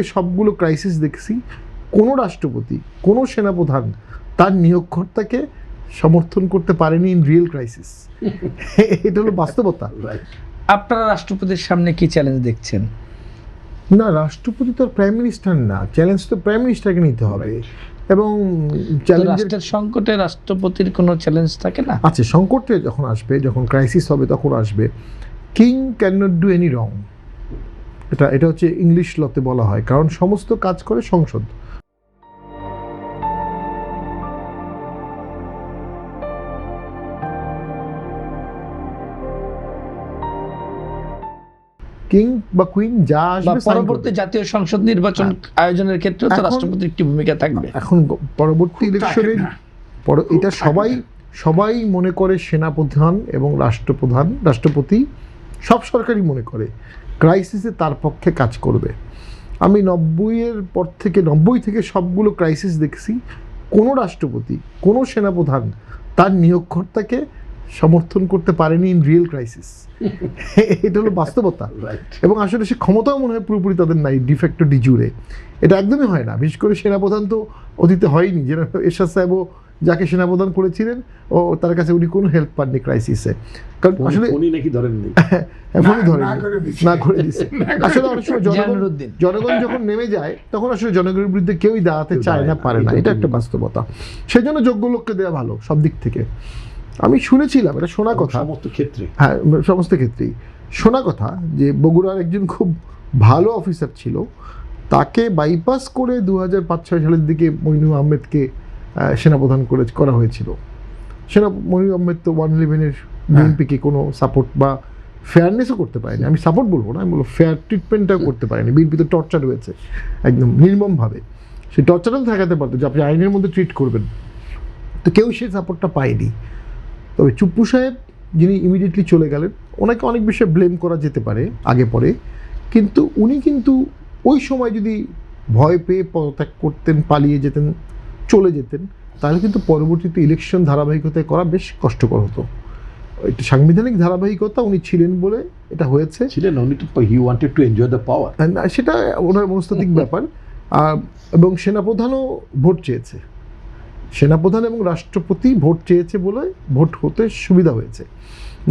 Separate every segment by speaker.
Speaker 1: সবগুলো ক্রাইসিস দেখছি, কোনো রাষ্ট্রপতি, কোনো সেনাপ্রধান তার নিয়োগকর্তাকে সমর্থন করতে পারেনি ইন রিয়েল ক্রাইসিস। এটা হলো বাস্তবতা।
Speaker 2: আপনারা রাষ্ট্রপতির সামনে কি চ্যালেঞ্জ দেখছেন?
Speaker 1: না, রাষ্ট্রপতি তো প্রাইম মিনিস্টার না, চ্যালেঞ্জ তো প্রাইম মিনিস্টারকে নিতে হবে। এবং
Speaker 2: রাষ্ট্রের সংকটে রাষ্ট্রপতির কোনো চ্যালেঞ্জ থাকে না?
Speaker 1: আচ্ছা, সংকটে যখন আসবে, যখন ক্রাইসিস হবে তখন আসবে। King can not do any wrong, এটা হচ্ছে ইংলিশ লতে বলা হয়, কারণ সমস্ত কাজ করে সংসদ। কিং বা কুইন যা আসবে,
Speaker 2: পরবর্তী জাতীয় সংসদ নির্বাচন আয়োজনের ক্ষেত্রে তো রাষ্ট্রপতির একটি ভূমিকা থাকবে।
Speaker 1: এখন পরবর্তী ইলেকশনে এটা সবাই মনে করে, সেনাপ্রধান এবং রাষ্ট্রপতি সব সরকারই মনে করে ক্রাইসিসে তার পক্ষে কাজ করবে। আমি 90 থেকে সবগুলো ক্রাইসিস দেখছি, কোনো রাষ্ট্রপতি, কোনো সেনাপ্রধান তার নিয়োগকর্তাকে সমর্থন করতে পারেনি ইন রিয়েল ক্রাইসিস। এটা হলো বাস্তবতা। এবং আসলে সে ক্ষমতাও মনে হয় পুরোপুরি তাদের নাই, ডিফেক্টো ডিজুরে। এটা একদমই হয় না। বিশেষ করে সেনাপ্রধান তো অতীতে হয়নি। যেন এরশাদ সাহেবও যাকে সেনাপ্রধান করেছিলেন, ও তার কাছে উনি কোনো হেল্প পাননি ক্রাইসিসে। কারণ আসলে উনি নাকি ধরেননি, এখনই ধরেননি, না করে দিচ্ছে। আসলে অনেক সময় জনগণ যখন নেমে যায়, তখন আসলে জনগণের বিরুদ্ধে কেউই দাঁড়াতে চায় না, পারে না। এটা একটা বাস্তবতা। সেই জন্য যোগ্য লোককে দেওয়া ভালো সব দিক থেকে। আমি শুনেছিলাম, এটা শোনা কথা, সমস্ত ক্ষেত্রেই শোনা কথা, যে বগুড়ার একজন খুব ভালো অফিসার ছিল, তাকে বাইপাস করে 2005-06 সালের দিকে মইনুল আহমেদকে সেনাপ্রধান করা হয়েছিল। মইনুল আহমেদ তো 111-এর বিএনপিকে কোনো সাপোর্ট বা ফেয়ারনেসও করতে পারেনি। আমি সাপোর্ট বলবো না, আমি বলবো ফেয়ার ট্রিটমেন্টটাও করতে পারেনি। বিএনপি তো টর্চার হয়েছে একদম নির্মমভাবে। সেই টর্চারটাও ঠেকাতে পারতো যে আপনি আইনের মধ্যে ট্রিট করবেন, তো কেউ সেই সাপোর্টটা পায়নি। তবে চুপ্পু সাহেব, যিনি ইমিডিয়েটলি চলে গেলেন, ওনাকে অনেক বিষয়ে ব্লেম করা যেতে পারে আগে পরে, কিন্তু উনি কিন্তু ওই সময় যদি ভয় পেয়ে পদত্যাগ করতেন, পালিয়ে যেতেন, চলে যেতেন, তাহলে কিন্তু পরবর্তীতে ইলেকশন ধারাবাহিকতায় করা বেশ কষ্টকর হতো। এটা সাংবিধানিক ধারাবাহিকতা উনি ছিলেন বলে এটা হয়েছে।
Speaker 3: He wanted to enjoy the power,
Speaker 1: সেটা ওনার মনস্তাত্ত্বিক ব্যাপার। এবং সেনাপ্রধানও ভোট চেয়েছে, সেনাপ্রধান এবং রাষ্ট্রপতি ভোট চেয়েছে বলে ভোট হতে সুবিধা হয়েছে।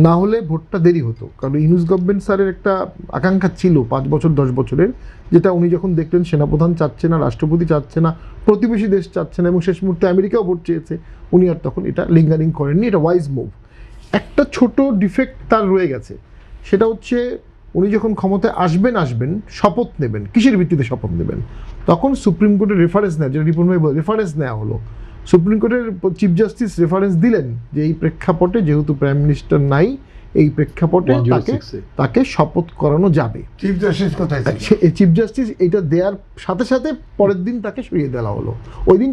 Speaker 1: না হলে ভোটটা দেরি হতো। কারণ ইউনুস গভর্নমেন্ট স্যারের একটা আকাঙ্ক্ষা ছিল 5 বছর 10 বছরের, যেটা উনি যখন দেখলেন সেনাপ্রধান চাচ্ছে না, রাষ্ট্রপতি চাচ্ছে না, প্রতিবেশী দেশ চাচ্ছে না, এবং শেষ মুহূর্তে আমেরিকাও ভোট চেয়েছে, উনি আর তখন এটা লিঙ্গারিং করেননি। এটা ওয়াইজ মুভ। একটা ছোট ডিফেক্ট তার রয়ে গেছে, সেটা হচ্ছে উনি যখন ক্ষমতায় আসবেন, শপথ নেবেন, কিসের ভিত্তিতে শপথ নেবেন, তখন সুপ্রিম কোর্টের রেফারেন্স নেয়, যেটা রিপন ভাই রেফারেন্স নেওয়া হলো। সুপ্রিম কোর্টের চিফ জাস্টিস রেফারেন্স দিলেন যে এই প্রেক্ষাপটে, যেহেতু প্রাইম মিনিস্টার নাই, এই প্রেক্ষাপটে তাকে শপথ করানো যাবে। চিফ চিফ জাস্টিস এটা দেওয়ার সাথে সাথে পরের দিন তাকে সরিয়ে দেওয়া হলো। ওই দিন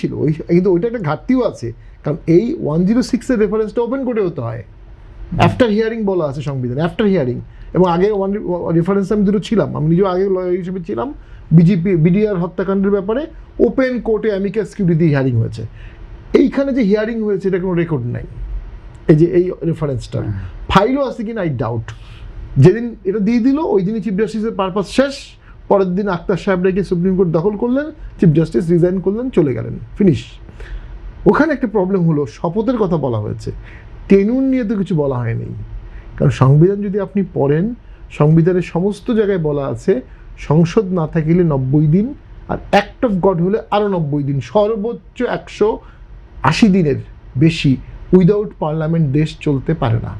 Speaker 1: ছিল, কিন্তু ওইটা একটা ঘাটতিও আছে, কারণ এই 106-এর রেফারেন্সটা ওপেন কোর্টে হতে হয়। আফটার হিয়ারিং বলা আছে সংবিধানে, আফটার হিয়ারিং। এবং আগে রেফারেন্স আমি দুটো ছিলাম, আমি নিজেও আগে লয়ার হিসেবে ছিলাম। বিডিআর হত্যাকাণ্ডের ব্যাপারে ওপেন কোর্টে অ্যামিকাস কিউরি দিয়ে হিয়ারিং হয়েছে। এইখানে যে হিয়ারিং হয়েছে এটা কোনো রেকর্ড নাই, এই রেফারেন্সটা ফাইলও আছে কিনা আই ডাউট। যেদিন এটা দিয়ে দিল, ওই দিনই চিফ জাস্টিসের পারপাস শেষ। পরের দিন আক্তার সাহেব রেখে সুপ্রিম কোর্ট দখল করলেন, চিফ জাস্টিস রিজাইন করলেন, চলে গেলেন, ফিনিশ। ওখানে একটা প্রবলেম হলো, শপথের কথা বলা হয়েছে, টেনুর নিয়ে তো কিছু বলা হয়নি। কারণ সংবিধান যদি আপনি পড়েন, সংবিধানের সমস্ত জায়গায় বলা আছে সংসদ না থাকিলে 90 দিন, আর অ্যাক্ট অফ গড হলে আরও 90 দিন, সর্বোচ্চ 180 দিনের বেশি উইদাউট পার্লামেন্ট দেশ চলতে পারে না।